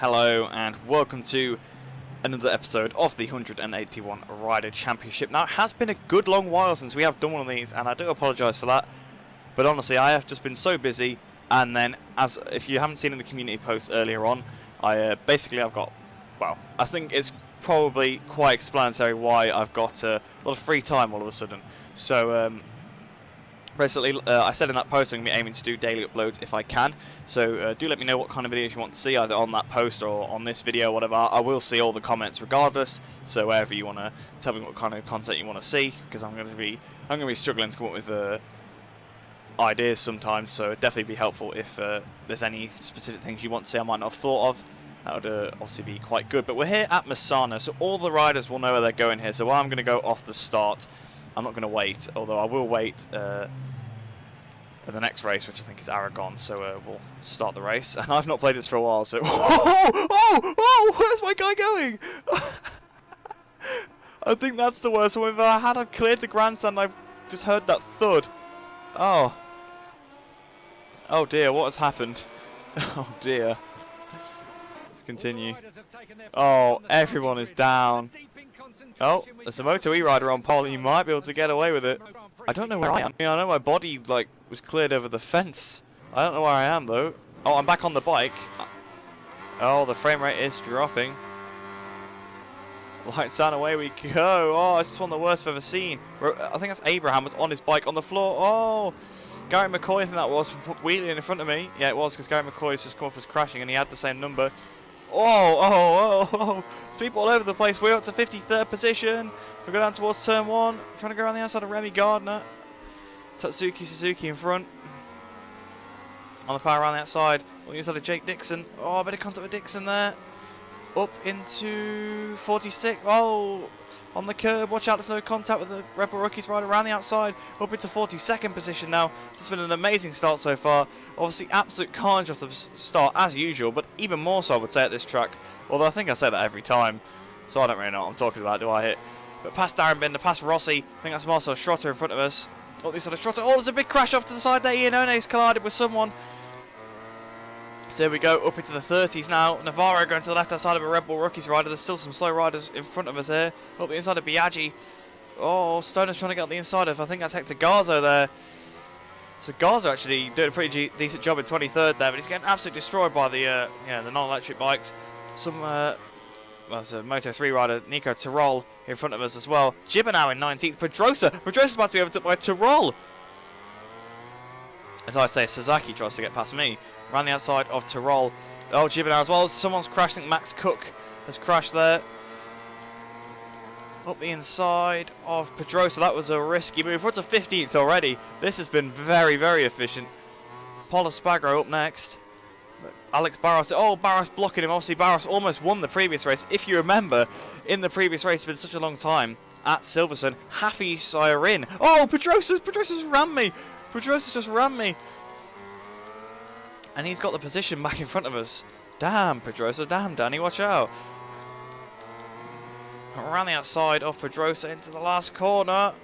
Hello and welcome to another episode of the 181 Rider Championship. Now, it has been a good long while since we have done one of these, and I do apologise for that. But honestly, I have just been so busy, and then, as if you haven't seen in the community post earlier on, I've got, well, I think it's probably quite explanatory why I've got a lot of free time all of a sudden. So, basically, I said in that post I'm going to be aiming to do daily uploads if I can, so do let me know what kind of videos you want to see, either on that post or on this video, whatever. I will see all the comments regardless, so wherever you want to tell me what kind of content you want to see, because I'm going to be struggling to come up with ideas sometimes, so it'd definitely be helpful if there's any specific things you want to see I might not have thought of. That would obviously be quite good. But we're here at Misano, so all the riders will know where they're going here, so I'm going to go off the start. I'm not going to wait, although I will wait at the next race, which I think is Aragon, so we'll start the race. And I've not played this for a while, so... Oh! Where's my guy going? I think that's the worst one we've ever had. I've cleared the grandstand, I've just heard that thud. Oh. Oh dear, what has happened? Oh dear. Let's continue. Oh, everyone is down. Oh, there's a Moto E rider on pole. He might be able to get away with it. I don't know where I am. I know my body was cleared over the fence. I don't know where I am though. Oh, I'm back on the bike. Oh, the frame rate is dropping. Lights down, away we go. Oh, this is one of the worst I've ever seen. I think that's Abraham was on his bike on the floor. Oh, Gary McCoy, I think that was, wheeling in front of me. Yeah, it was, because Gary McCoy has just come up as crashing and he had the same number. Oh, there's people all over the place. We're up to 53rd position. We go down towards turn 1. Trying to go around the outside of Remy Gardner. Tatsuki Suzuki in front. On the power around the outside. On the inside of Jake Dixon. Oh, a bit of contact with Dixon there. Up into 46. Oh, on the curb. Watch out, there's no contact with the Red Bull rookies right around the outside. Up into 42nd position now. It's been an amazing start so far. Obviously, absolute carnage off the start as usual, but even more so I would say at this track. Although I think I say that every time, so I don't really know what I'm talking about, do I hit? But past Darren Binder, past Rossi. I think that's Marcel Schrotter in front of us. Oh, this side of Schrotter. Oh, there's a big crash off to the side there. Ian One's collided with someone. So there we go, up into the 30s now. Navarro going to the left-hand side of a Red Bull rookies rider. There's still some slow riders in front of us here. Up the inside of Biaggi. Oh, Stoner's trying to get on the inside of, I think that's Hector Garzo there. So Garzo actually doing a pretty decent job in 23rd there, but he's getting absolutely destroyed by the the non-electric bikes. Some, well, it's a Moto 3 rider, Nico Tirol, in front of us as well. Gibber now in 19th. Pedrosa's about to be overtook by Tirol. As I say, Sasaki tries to get past me. Around the outside of Tirol. Oh, Gibber now as well. Someone's crashed. I think Max Cook has crashed there. Up the inside of Pedrosa. That was a risky move. We're to 15th already. This has been very, very efficient. Paulo Spagro up next. Alex Barros. Oh, Barros blocking him. Obviously, Barros almost won the previous race. If you remember, in the previous race, it's been such a long time at Silverstone. Hafi Siren. Oh, Pedrosa's rammed me. Pedrosa's just rammed me. And he's got the position back in front of us. Damn, Pedrosa. Damn, Danny. Watch out. Around the outside of Pedrosa into the last corner. I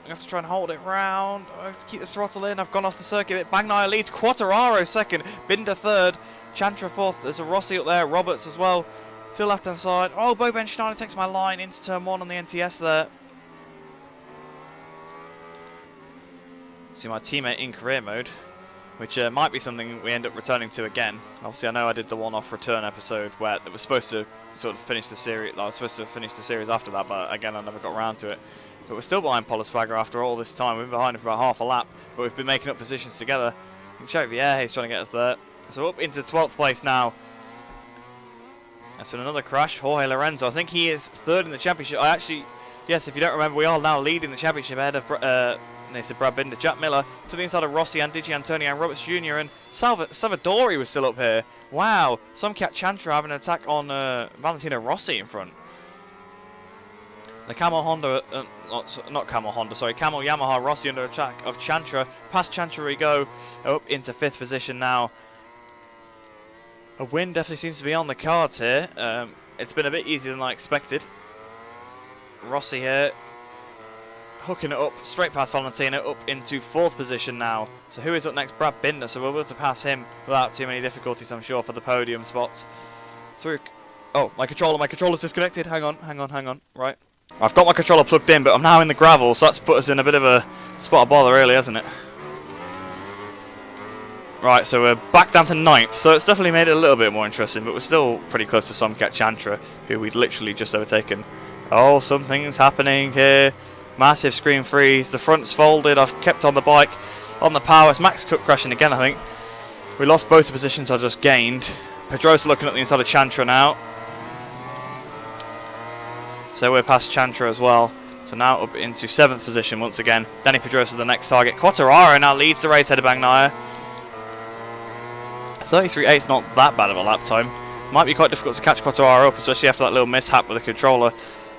have to try and hold it round. I have to keep the throttle in. I've gone off the circuit. Bagnaia leads. Quattararo second. Binder third. Chantra fourth. There's a Rossi up there. Roberts as well. To the left hand side. Oh, Boben Schneider takes my line into turn 1 on the NTS there. See my teammate in career mode, which might be something we end up returning to again. Obviously, I know I did the one-off return episode where it was supposed to sort of finish the series. I was supposed to finish the series after that, but again, I never got around to it. But we're still behind Paulo Spagro after all this time. We've been behind him for about half a lap, but we've been making up positions together. Check Vieira, he's trying to get us there. So up into 12th place now. That's been another crash. Jorge Lorenzo, I think he is third in the championship. Yes, if you don't remember, we are now leading the championship ahead of Brad Binder, Jack Miller, to the inside of Rossi and Digi Antonio and Roberts Jr. and Salvadori was still up here. Wow, Somcat Chantra having an attack on Valentino Rossi in front. The Camel Yamaha Rossi under attack of Chantra. Past Chantra we go, up into 5th position now. A win definitely seems to be on the cards here. It's been a bit easier than I expected. Rossi here. Hooking it up straight past Valentino, up into 4th position now. So who is up next? Brad Binder. So we'll be able to pass him without too many difficulties, I'm sure, for the podium spots. Oh, my controller's disconnected. Hang on. Right. I've got my controller plugged in, but I'm now in the gravel, so that's put us in a bit of a spot of bother, really, hasn't it? Right, so we're back down to 9th, so it's definitely made it a little bit more interesting, but we're still pretty close to Somcat Chantra, who we'd literally just overtaken. Oh, something's happening here. Massive screen freeze. The front's folded. I've kept on the bike, on the power. It's Max Cook crashing again, I think. We lost both the positions I just gained. Pedrosa looking at the inside of Chantra now. So we're past Chantra as well. So now up into 7th position once again. Danny Pedrosa the next target. Quattararo now leads the race ahead of Bagnaia. 33.8 is not that bad of a lap time. Might be quite difficult to catch Quattararo up, especially after that little mishap with the controller.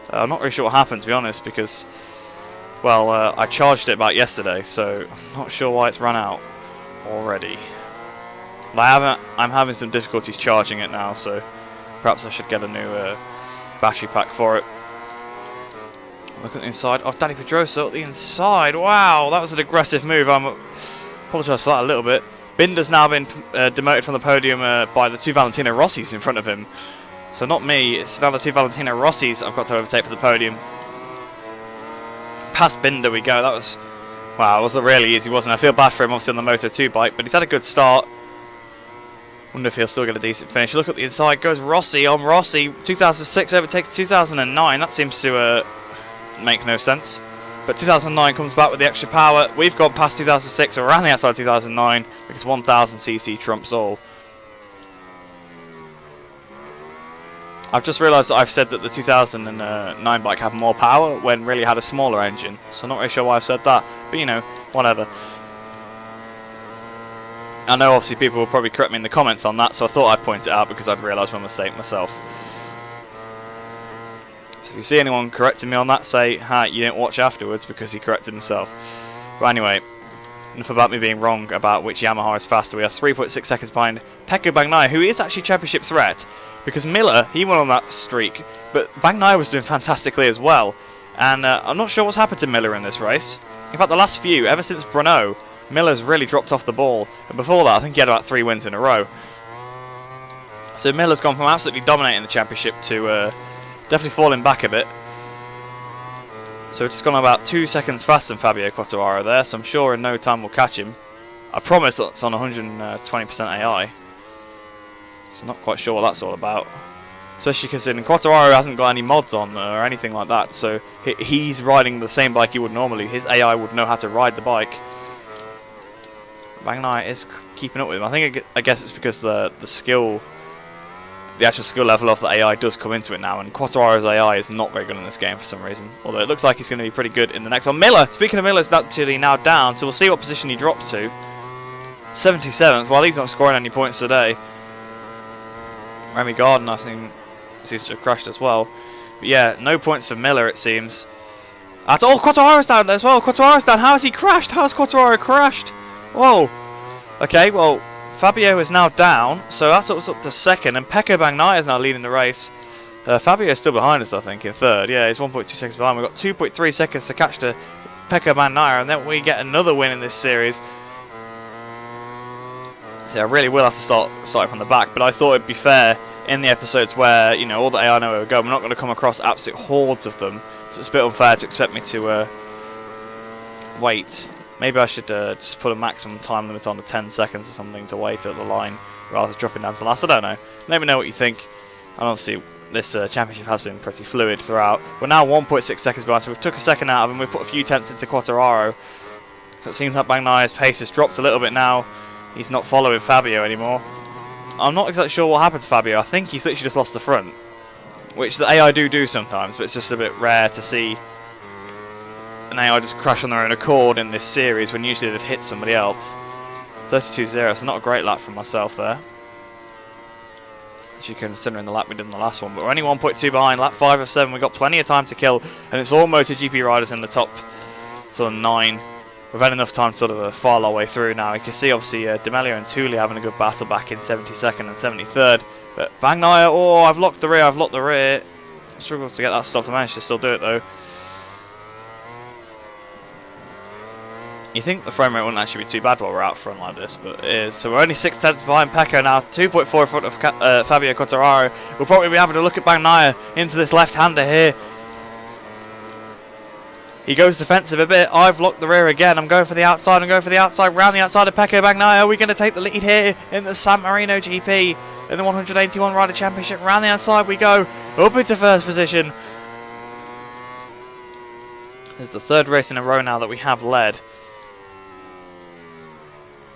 I'm not really sure what happened, to be honest, because, well, I charged it back yesterday, so I'm not sure why it's run out already. But I'm having some difficulties charging it now, so perhaps I should get a new battery pack for it. Look at the inside of Danny Pedrosa at the inside. Wow, that was an aggressive move. I apologise for that a little bit. Binder's now been demoted from the podium by the 2 Valentino Rossis in front of him. So not me, it's now the 2 Valentino Rossis I've got to overtake for the podium. Past Binder we go. That was, wow, it wasn't really easy, wasn't it? I feel bad for him obviously on the Moto2 bike, but he's had a good start. Wonder if he'll still get a decent finish. Look at the inside, goes Rossi on Rossi. 2006 overtakes 2009. That seems to make no sense. But 2009 comes back with the extra power. We've gone past 2006, or around the outside of 2009, because 1000cc trumps all. I've just realised that I've said that the 2009 bike had more power when really had a smaller engine. So I'm not really sure why I've said that. But you know, whatever. I know obviously people will probably correct me in the comments on that, so I thought I'd point it out because I'd realised my mistake myself. So if you see anyone correcting me on that, say, hi, you didn't watch afterwards because he corrected himself. But anyway, enough about me being wrong about which Yamaha is faster. We are 3.6 seconds behind Pecco Bagnaia, who is actually championship threat, because Miller, he went on that streak, but Bagnaia was doing fantastically as well. And I'm not sure what's happened to Miller in this race. In fact, the last few, ever since Brno, Miller's really dropped off the ball. And before that, I think he had about 3 wins in a row. So Miller's gone from absolutely dominating the championship to definitely falling back a bit. So it's just gone about 2 seconds faster than Fabio Quattararo there, so I'm sure in no time we'll catch him. I promise it's on 120% AI. So I'm not quite sure what that's all about. Especially considering Quattararo hasn't got any mods on or anything like that, so he's riding the same bike he would normally. His AI would know how to ride the bike. Bagnaia is keeping up with him. I guess it's because the skill, the actual skill level of the AI does come into it now, and Quattararo's AI is not very good in this game for some reason. Although it looks like he's going to be pretty good in the next one. Miller! Speaking of Miller's actually now down, so we'll see what position he drops to. 77th. Well, he's not scoring any points today. Remy Gardner, I think, seems to have crashed as well. But yeah, no points for Miller, it seems. Oh, Quattararo's down as well. Quattararo's down. How has he crashed? How has Quattararo crashed? Whoa. Okay, well, Fabio is now down, so that's up to second, and Pecco Bagnaia is now leading the race. Fabio is still behind us, I think, in third. Yeah, he's 1.2 seconds behind. We've got 2.3 seconds to catch to Pecco Bagnaia, and then we get another win in this series. So I really will have to start from the back, but I thought it'd be fair in the episodes where, you know, all the AI know where we go. We're not going to come across absolute hordes of them, so it's a bit unfair to expect me to wait. Maybe I should just put a maximum time limit on to 10 seconds or something to wait at the line rather than dropping down to last. I don't know. Let me know what you think. And obviously, this championship has been pretty fluid throughout. We're now 1.6 seconds behind, so we've took a second out of him. We've put a few tenths into Quattararo. So it seems like Bagnaia's pace has dropped a little bit now. He's not following Fabio anymore. I'm not exactly sure what happened to Fabio. I think he's literally just lost the front, which the AI do sometimes, but it's just a bit rare to see an AI just crash on their own accord in this series when usually they've hit somebody else. 32.0, so not a great lap from myself there, as you can consider in the lap we did in the last one. But we're only 1.2 behind, lap 5 of 7. We've got plenty of time to kill, and it's all MotoGP riders in the top sort of 9. We've had enough time to sort of file our way through now. You can see obviously D'Amelio and Tulli having a good battle back in 72nd and 73rd. But Bagnaia, oh, I've locked the rear. Struggled to get that stopped. I managed to still do it though. You think the frame rate wouldn't actually be too bad while we're out front like this, but it is. So we're only 6/10 behind Pecco now, 2.4 in front of Fabio Quartararo. We'll probably be having a look at Bagnaia into this left-hander here. He goes defensive a bit. I've locked the rear again. I'm going for the outside. I'm going for the outside. Round the outside of Pecco Bagnaia. Are we going to take the lead here in the San Marino GP? In the 181 Rider Championship. Round the outside we go. Up into first position. It's the third race in a row now that we have led.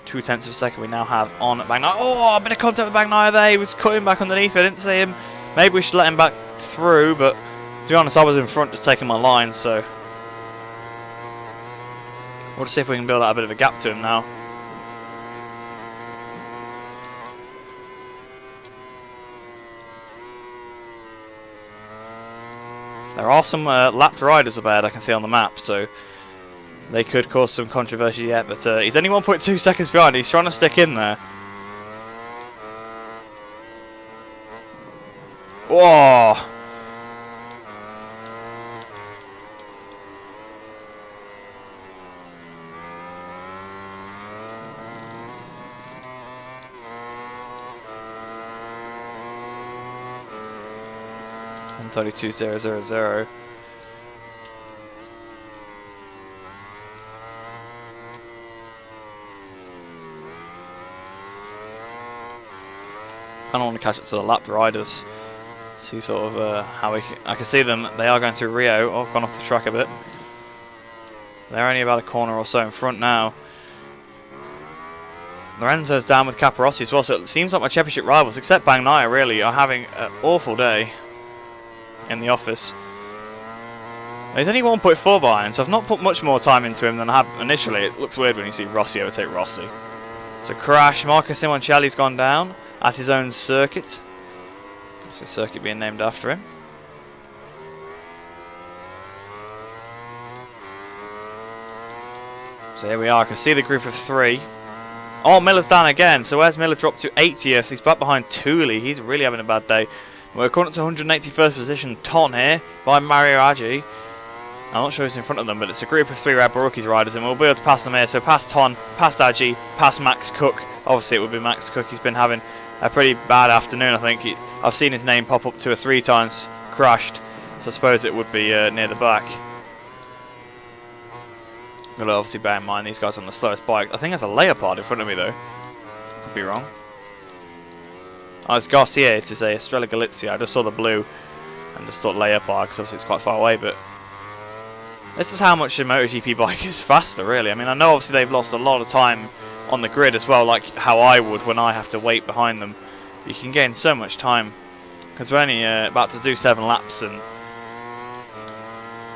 0.2 of a second we now have on Bagnaia. Oh, a bit of contact with Bagnaia there. He was cutting back underneath. I didn't see him. Maybe we should let him back through, but to be honest, I was in front just taking my line, so we'll see if we can build out a bit of a gap to him now. There are some lapped riders up ahead I can see on the map, so they could cause some controversy yet, but he's only 1.2 seconds behind. He's trying to stick in there. Whoa! And 32.000. I don't want to catch up to the lapped riders. See sort of how I can see them. They are going through Rio. Oh, I've gone off the track a bit. They're only about a corner or so in front now. Lorenzo's down with Caparossi as well, so it seems like my championship rivals, except Bagnaia really, are having an awful day in the office. He's only 1.4 behind, so I've not put much more time into him than I have initially. It looks weird when you see Rossi overtake Rossi. So crash, Marco Simoncelli's gone down at his own circuit. It's a circuit being named after him. So here we are, I can see the group of three. Oh, Miller's down again, so where's Miller dropped to 80th? He's back behind Tooley, he's really having a bad day. We're coming up to 181st position, Ton here, by Mario Aggi. I'm not sure who's in front of them, but it's a group of three Red Bull Rookies riders, and we'll be able to pass them here. So past Ton, past Aggi, past Max Cook. Obviously it would be Max Cook, he's been having a pretty bad afternoon, I think. I've seen his name pop up 2 or 3 times, crashed, so I suppose it would be near the back. Got to obviously bear in mind these guys on the slowest bike. I think there's a Leopard in front of me though. Could be wrong. Oh, it's Garcia, it is a Estrella Galizia. I just saw the blue and just thought Leopard because obviously it's quite far away, but this is how much a MotoGP bike is faster really. I mean, I know obviously they've lost a lot of time on the grid as well, like how I would when I have to wait behind them. You can gain so much time because we're only about to do 7 laps and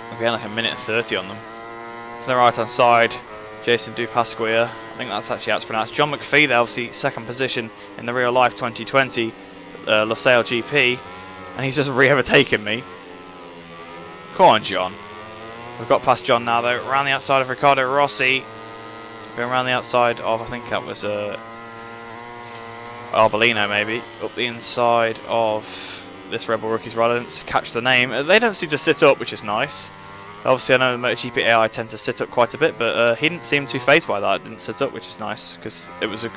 we're getting like a minute 30 on them. To the right hand side, Jason Dupasquier. I think that's actually how it's pronounced. John McPhee there, obviously second position in the Real Life 2020 Losail GP, and he's just re-overtaken me. Come on, John. We've got past John now though. Around the outside of Ricardo Rossi. Going around the outside of, I think that was Arbolino maybe. Up the inside of this Red Bull Rookies rider. I didn't catch the name. They don't seem to sit up, which is nice. Obviously I know the MotoGP AI tend to sit up quite a bit, but he didn't seem too phased by that. It didn't sit up, which is nice, because it was a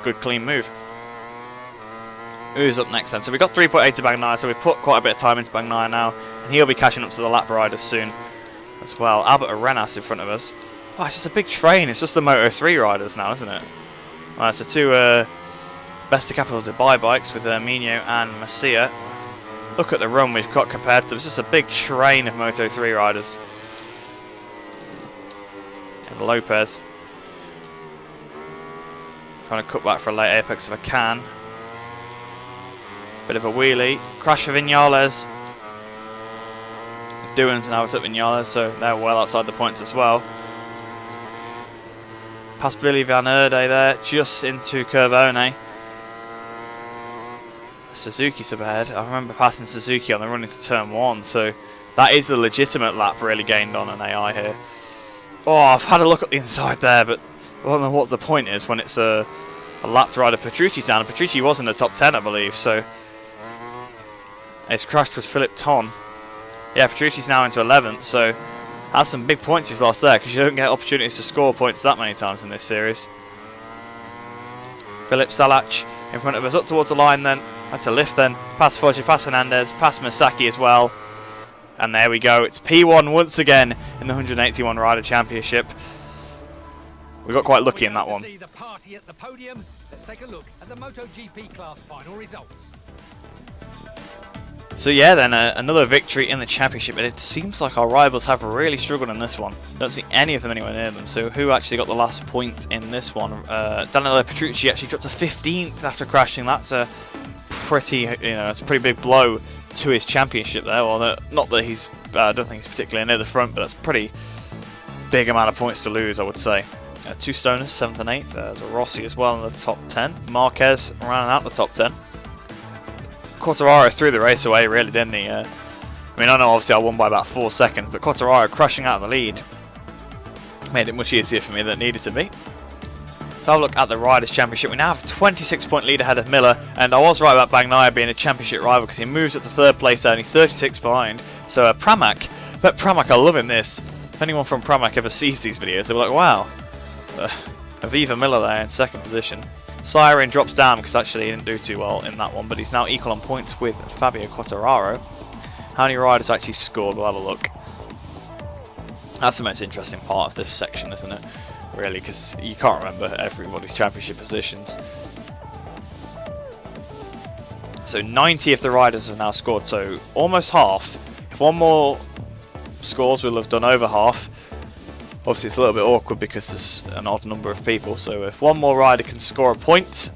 good clean move. Who's up next then? So we've got 3.8 to Bagnaia, so we've put quite a bit of time into Bagnaia now, and he'll be catching up to the lap riders soon as well. Albert Arenas in front of us. Oh, it's just a big train. It's just the Moto3 riders now, isn't it? Right, so 2 Best of Capital Dubai bikes with Mino and Masia. Look at the run we've got compared to them. It's just a big train of Moto3 riders. And Lopez. Trying to cut back for a late apex if I can. Bit of a wheelie. Crash for Viñales. Doohan's now took Viñales, so they're well outside the points as well. Past Billy Van Erde there, just into Curvone. Suzuki's up ahead. I remember passing Suzuki on the run into turn 1, so that is a legitimate lap really gained on an AI here. Oh, I've had a look at the inside there, but I don't know what the point is when it's a lapped rider. Petrucci's down, and Petrucci was in the top 10, I believe, so it's crashed with Philip Ton. Yeah, Petrucci's now into 11th, so Has some big points he's lost there, because you don't get opportunities to score points that many times in this series. Philip Salach in front of us, up towards the line then. Had to lift then, past Foggia, past Hernandez, past Misaki as well. And there we go, it's P1 once again in the 181 Rider Championship. We got quite lucky in that one. See the party at the podium. Let's take a look at the Motogp class final results. So yeah, then another victory in the championship, and it seems like our rivals have really struggled in this one. Don't see any of them anywhere near them. So who actually got the last point in this one? Danilo Petrucci actually dropped to 15th after crashing. That's a pretty, that's a pretty big blow to his championship there. Well, not that he's, I don't think he's particularly near the front, but that's a pretty big amount of points to lose, I would say. Two Stoners, 7th and 8th. There's a Rossi as well in the top 10. Marquez rounding out the top 10. Quartararo threw the race away, really, didn't he? I mean, I know obviously I won by about 4 seconds, but Quartararo crushing out of the lead made it much easier for me than it needed to be. So have a look at the Riders' Championship. We now have a 26-point lead ahead of Miller, and I was right about Bagnaia being a championship rival because he moves up to 3rd place, only 36 behind. So Pramac, but Pramac, I love him this. If anyone from Pramac ever sees these videos, they'll be like, wow. Aviva Miller there in 2nd position. Siren drops down because actually he didn't do too well in that one, but he's now equal on points with Fabio Quartararo. How many riders actually scored? We'll have a look. That's the most interesting part of this section, isn't it? Really, because you can't remember everybody's championship positions. So 90 of the riders have now scored, so almost half. If one more scores, we'll have done over half. Obviously it's a little bit awkward because there's an odd number of people, so if one more rider can score a point,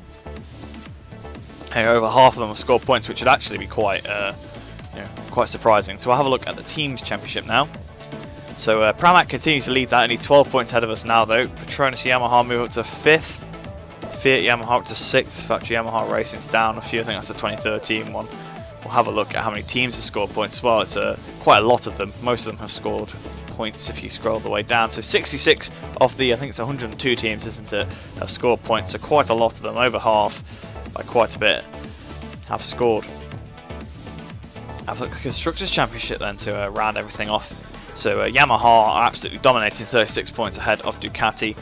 hey, over half of them will score points, which would actually be quite quite surprising. So we'll have a look at the Teams Championship now. So Pramac continues to lead that, only 12 points ahead of us now though. Petronas Yamaha move up to 5th, Fiat Yamaha up to 6th, Factory Yamaha Racing's down a few, I think that's the 2013 one. We'll have a look at how many teams have scored points as well. It's quite a lot of them, most of them have scored points if you scroll all the way down. So 66 of the, I think it's 102 teams, isn't it, have scored points. So quite a lot of them, over half, by quite a bit, have scored. Have a look at the Constructors' Championship then to round everything off. So Yamaha are absolutely dominating, 36 points ahead of Ducati.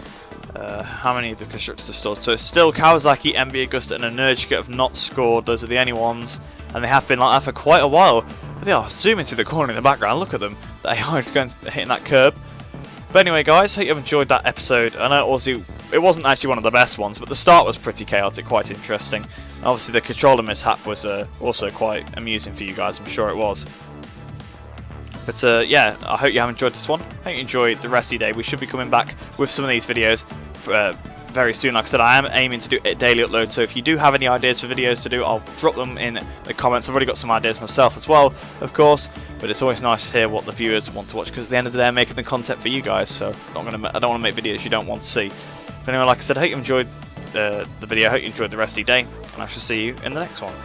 How many of the Constructors have scored? So still Kawasaki, MV Agusta and Energica have not scored. Those are the only ones, and they have been like that for quite a while. But they are zooming to the corner in the background. Look at them. The AI is going hitting that curb. But anyway, guys, hope you've enjoyed that episode. I know it wasn't actually one of the best ones, but the start was pretty chaotic, quite interesting. And obviously, the controller mishap was also quite amusing for you guys. I'm sure it was. But yeah, I hope you have enjoyed this one. I hope you enjoyed the rest of your day. We should be coming back with some of these videos very soon. Like I said, I am aiming to do a daily upload, so if you do have any ideas for videos to do, I'll drop them in the comments. I've already got some ideas myself as well, of course, but it's always nice to hear what the viewers want to watch, because at the end of the day I'm making the content for you guys, so I don't want to make videos you don't want to see. But anyway, like I said, I hope you enjoyed the video, I hope you enjoyed the rest of your day, and I shall see you in the next one.